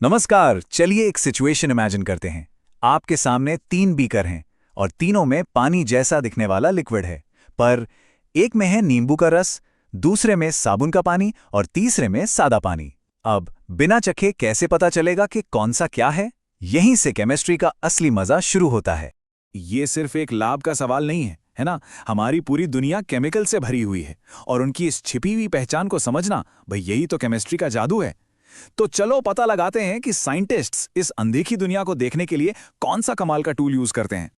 नमस्कार। चलिए एक सिचुएशन इमेजिन करते हैं। आपके सामने 3 बीकर हैं और तीनों में पानी जैसा दिखने वाला लिक्विड है, पर एक में है नींबू का रस, दूसरे में साबुन का पानी और तीसरे में सादा पानी। अब बिना चखे कैसे पता चलेगा कि कौन सा क्या है? यहीं से केमिस्ट्री का असली मजा शुरू होता है। ये सिर्फ एक लाभ का सवाल नहीं है ना? हमारी पूरी दुनिया केमिकल से भरी हुई है और उनकी इस छिपी हुई पहचान को समझना, भाई यही तो केमिस्ट्री का जादू है। तो चलो पता लगाते हैं कि साइंटिस्ट्स इस अनदेखी दुनिया को देखने के लिए कौन सा कमाल का टूल यूज करते हैं।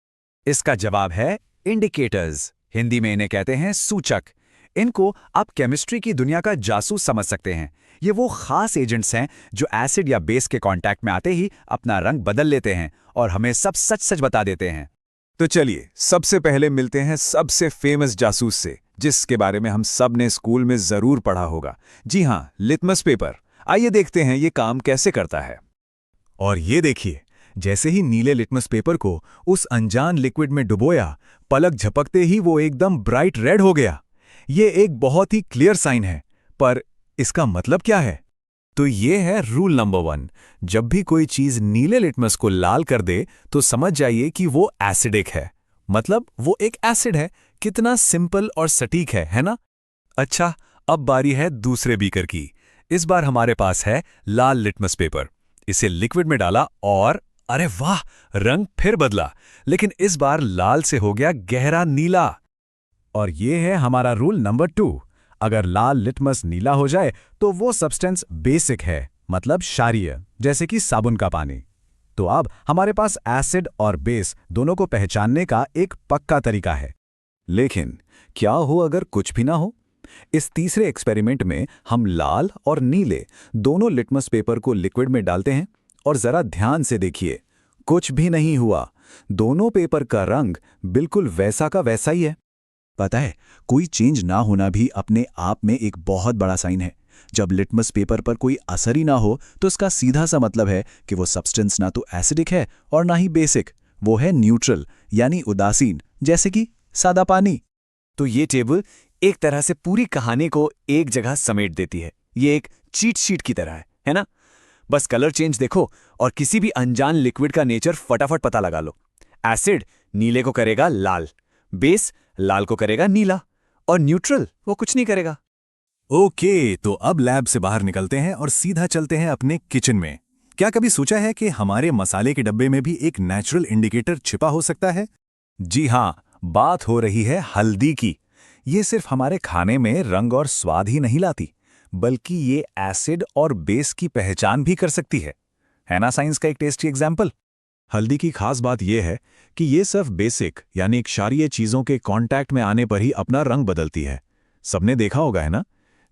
इसका जवाब है इंडिकेटर्स। हिंदी में इन्हें कहते हैं सूचक। इनको आप केमिस्ट्री की दुनिया का जासूस समझ सकते हैं। ये वो खास एजेंट्स हैं जो एसिड या बेस के कांटेक्ट में आते ही अपना रंग बदल लेते हैं और हमें सब सच सच बता देते हैं। तो चलिए सबसे पहले मिलते हैं सबसे फेमस जासूस से, जिसके बारे में हम सब ने स्कूल में जरूर पढ़ा होगा। जी हाँ, लिटमस पेपर। आइए देखते हैं ये काम कैसे करता है। और ये देखिए, जैसे ही नीले लिटमस पेपर को उस अनजान लिक्विड में डुबोया, पलक झपकते ही वो एकदम ब्राइट रेड हो गया। ये एक बहुत ही क्लियर साइन है, पर इसका मतलब क्या है? तो ये है रूल नंबर 1। जब भी कोई चीज नीले लिटमस को लाल कर दे तो समझ जाइए कि वो एसिडिक है, मतलब वो एक एसिड है। कितना सिंपल और सटीक है ना? अच्छा, अब बारी है दूसरे बीकर की। इस बार हमारे पास है लाल लिटमस पेपर। इसे लिक्विड में डाला और अरे वाह, रंग फिर बदला, लेकिन इस बार लाल से हो गया गहरा नीला। और ये है हमारा रूल नंबर 2। अगर लाल लिटमस नीला हो जाए तो वो सब्सटेंस बेसिक है, मतलब क्षारीय, जैसे कि साबुन का पानी। तो अब हमारे पास एसिड और बेस दोनों को पहचानने का एक पक्का तरीका है। लेकिन क्या हो अगर कुछ भी ना हो? इस तीसरे एक्सपेरिमेंट में हम लाल और नीले दोनों लिटमस पेपर को लिक्विड में डालते हैं और जरा ध्यान से देखिए, कुछ भी नहीं हुआ। दोनों पेपर का रंग बिल्कुल वैसा का वैसा ही है। पता है, कोई चेंज ना होना भी अपने आप में एक बहुत बड़ा साइन है। जब लिटमस पेपर पर कोई असर ही ना हो तो इसका सीधा सा मतलब है कि वो सब्सटेंस ना तो एसिडिक है और ना ही बेसिक। वो है न्यूट्रल, यानी उदासीन, जैसे कि सादा पानी। तो ये टेबल एक तरह से पूरी कहानी को एक जगह समेट देती है। ये एक चीट शीट की तरह है ना? बस कलर चेंज देखो और किसी भी अनजान लिक्विड का नेचर फटाफट पता लगा लो। एसिड नीले को करेगा लाल, बेस लाल को करेगा नीला, और न्यूट्रल वो कुछ नहीं करेगा। ओके, तो अब लैब से बाहर निकलते हैं और सीधा चलते हैं अपने किचन में। क्या कभी सोचा है कि हमारे मसाले के डब्बे में भी एक नेचुरल इंडिकेटर छिपा हो सकता है? जी हाँ, बात हो रही है हल्दी की। ये सिर्फ हमारे खाने में रंग और स्वाद ही नहीं लाती, बल्कि ये एसिड और बेस की पहचान भी कर सकती है ना? साइंस का एक टेस्टी एग्जाम्पल। हल्दी की खास बात यह है कि ये सिर्फ बेसिक यानी क्षारीय चीजों के कांटेक्ट में आने पर ही अपना रंग बदलती है। सबने देखा होगा, है ना?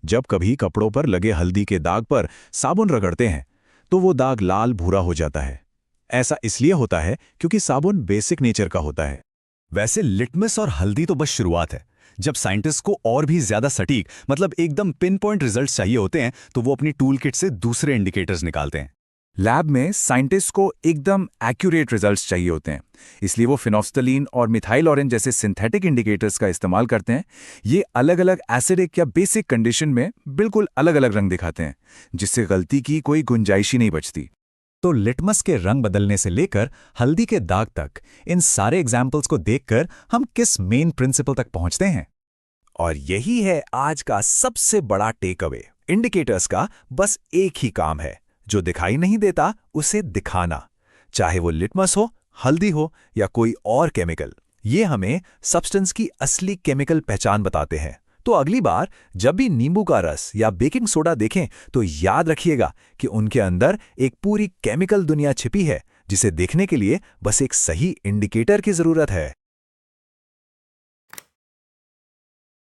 जब कभी कपड़ों पर लगे हल्दी के दाग पर साबुन रगड़ते हैं तो वो दाग लाल भूरा हो जाता है। ऐसा इसलिए होता है क्योंकि साबुन बेसिक नेचर का होता है। वैसे लिटमस और हल्दी तो बस शुरुआत है। जब साइंटिस्ट को और भी ज्यादा सटीक, मतलब एकदम पिन पॉइंट रिजल्ट्स चाहिए होते हैं, तो वो अपनी टूल किट से दूसरे इंडिकेटर्स निकालते हैं। लैब में साइंटिस्ट को एकदम एक्यूरेट रिजल्ट्स चाहिए होते हैं, इसलिए वो फिनोफ्थलीन और मिथाइल ऑरेंज जैसे सिंथेटिक इंडिकेटर्स का इस्तेमाल करते हैं। ये अलग अलग एसिडिक या बेसिक कंडीशन में बिल्कुल अलग अलग रंग दिखाते हैं, जिससे गलती की कोई गुंजाइश ही नहीं बचती। तो लिटमस के रंग बदलने से लेकर हल्दी के दाग तक, इन सारे एग्जाम्पल्स को देखकर हम किस मेन प्रिंसिपल तक पहुंचते हैं? और यही है आज का सबसे बड़ा टेक अवे। इंडिकेटर्स का बस एक ही काम है, जो दिखाई नहीं देता उसे दिखाना। चाहे वो लिटमस हो, हल्दी हो या कोई और केमिकल, ये हमें सब्सटेंस की असली केमिकल पहचान बताते हैं। तो अगली बार जब भी नींबू का रस या बेकिंग सोडा देखें तो याद रखिएगा कि उनके अंदर एक पूरी केमिकल दुनिया छिपी है, जिसे देखने के लिए बस एक सही इंडिकेटर की जरूरत है।